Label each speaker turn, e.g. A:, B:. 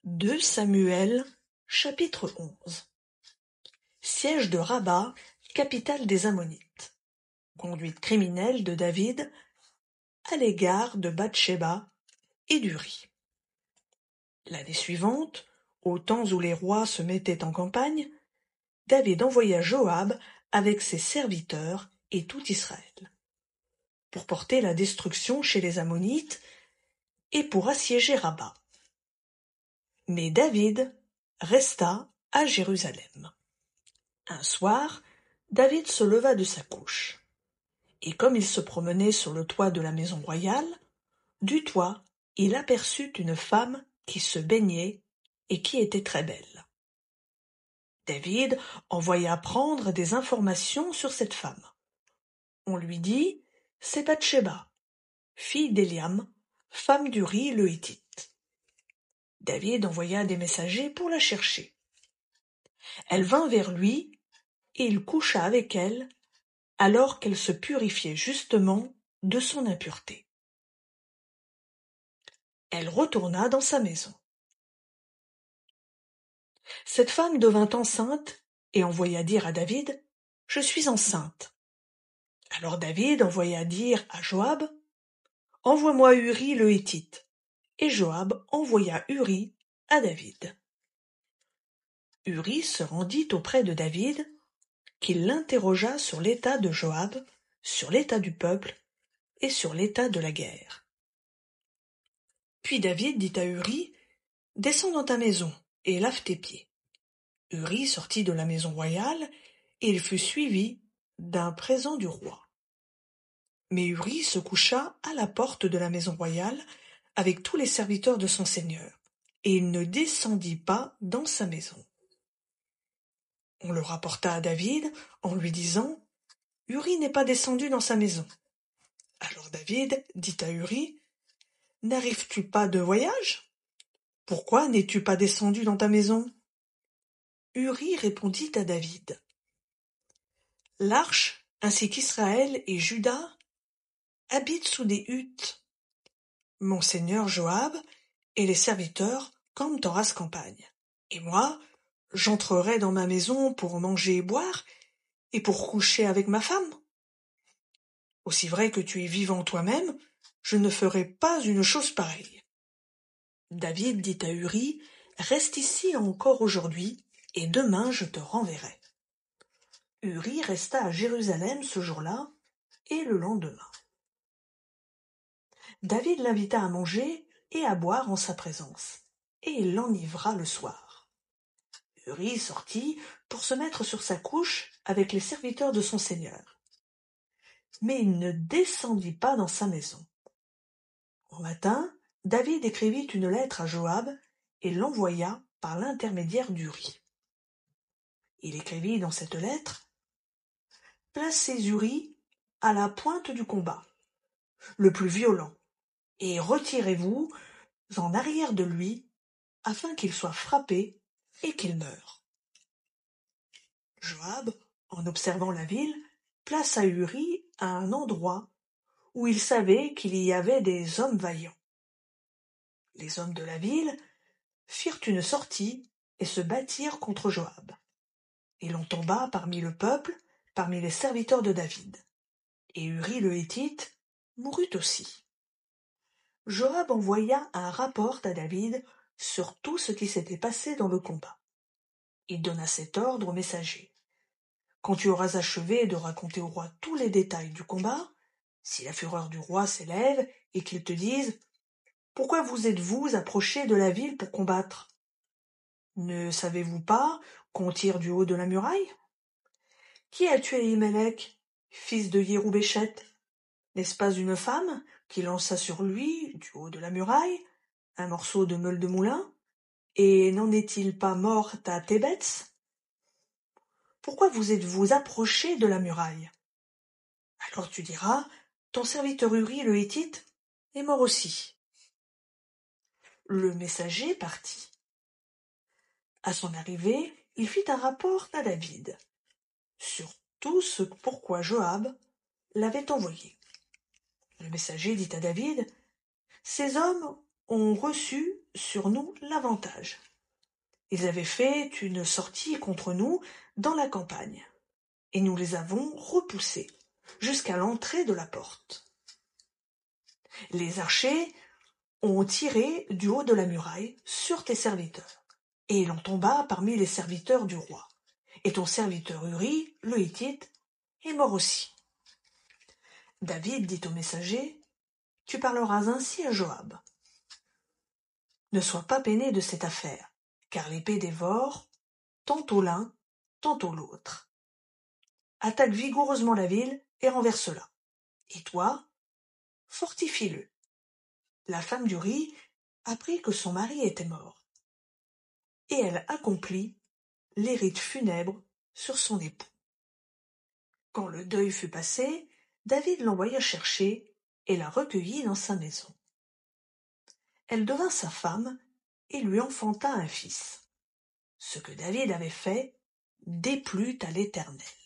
A: 2 Samuel, chapitre 11. Siège de Rabba, capitale des Ammonites. Conduite criminelle de David à l'égard de Bathsheba et d'Uri. L'année suivante, au temps où les rois se mettaient en campagne, David envoya Joab avec ses serviteurs et tout Israël, pour porter la destruction chez les Ammonites et pour assiéger Rabba. Mais David resta à Jérusalem. Un soir, David se leva de sa couche, et comme il se promenait sur le toit de la maison royale, du toit, il aperçut une femme qui se baignait et qui était très belle. David envoya prendre des informations sur cette femme. On lui dit « C'est Bathsheba, fille d'Éliam, femme d'Uri le Hittite. » David envoya des messagers pour la chercher. Elle vint vers lui, et il coucha avec elle, alors qu'elle se purifiait justement de son impureté. Elle retourna dans sa maison. Cette femme devint enceinte et envoya dire à David « Je suis enceinte. » Alors David envoya dire à Joab « Envoie-moi Uri le Hittite. » Et Joab envoya Uri à David. Uri se rendit auprès de David, qui l'interrogea sur l'état de Joab, sur l'état du peuple et sur l'état de la guerre. Puis David dit à Uri « Descends dans ta maison et lave tes pieds. » Uri sortit de la maison royale et il fut suivi d'un présent du roi. Mais Uri se coucha à la porte de la maison royale avec tous les serviteurs de son seigneur, et il ne descendit pas dans sa maison. On le rapporta à David en lui disant « Uri n'est pas descendu dans sa maison. » Alors David dit à Uri « N'arrives-tu pas de voyage? Pourquoi n'es-tu pas descendu dans ta maison ?» Uri répondit à David « L'arche, ainsi qu'Israël et Juda, habitent sous des huttes. Mon seigneur Joab et les serviteurs campent en rase campagne. Et moi, j'entrerai dans ma maison pour manger et boire, et pour coucher avec ma femme. Aussi vrai que tu es vivant toi-même, je ne ferai pas une chose pareille. » David dit à Uri « Reste ici encore aujourd'hui, et demain je te renverrai. » Uri resta à Jérusalem ce jour-là et le lendemain. David l'invita à manger et à boire en sa présence, et il l'enivra le soir. Uri sortit pour se mettre sur sa couche avec les serviteurs de son seigneur. Mais il ne descendit pas dans sa maison. Au matin, David écrivit une lettre à Joab et l'envoya par l'intermédiaire d'Uri. Il écrivit dans cette lettre « Placez Uri à la pointe du combat, le plus violent, et retirez-vous en arrière de lui, afin qu'il soit frappé et qu'il meure. » Joab, en observant la ville, plaça Uri à un endroit où il savait qu'il y avait des hommes vaillants. Les hommes de la ville firent une sortie et se battirent contre Joab. Et l'on tomba parmi le peuple, parmi les serviteurs de David. Et Uri le Hittite mourut aussi. Joab envoya un rapport à David sur tout ce qui s'était passé dans le combat. Il donna cet ordre aux messagers. Quand tu auras achevé de raconter au roi tous les détails du combat, si la fureur du roi s'élève et qu'il te dise « Pourquoi vous êtes-vous approchés de la ville pour combattre? Ne savez-vous pas qu'on tire du haut de la muraille? Qui a tué Imelec, fils de Yéroubéchet? N'est-ce pas une femme qui lança sur lui, du haut de la muraille, un morceau de meule de moulin? Et n'en est-il pas mort à Thébets? Pourquoi vous êtes-vous approchés de la muraille? Alors tu diras, ton serviteur Uri le Hittite est mort aussi. » Le messager partit. À son arrivée, il fit un rapport à David sur tout ce pourquoi Joab l'avait envoyé. Le messager dit à David « Ces hommes ont reçu sur nous l'avantage. Ils avaient fait une sortie contre nous dans la campagne, et nous les avons repoussés jusqu'à l'entrée de la porte. Les archers ont tiré du haut de la muraille sur tes serviteurs, et il en tomba parmi les serviteurs du roi. Et ton serviteur Uri, le Hittite, est mort aussi. David dit au messager, « Tu parleras ainsi à Joab. Ne sois pas peiné de cette affaire, car l'épée dévore tantôt l'un, tantôt l'autre. Attaque vigoureusement la ville et renverse-la. Et toi, fortifie-le. » La femme d'Uri apprit que son mari était mort, et elle accomplit les rites funèbres sur son époux. Quand le deuil fut passé, David l'envoya chercher et la recueillit dans sa maison. Elle devint sa femme et lui enfanta un fils. Ce que David avait fait déplut à l'Éternel.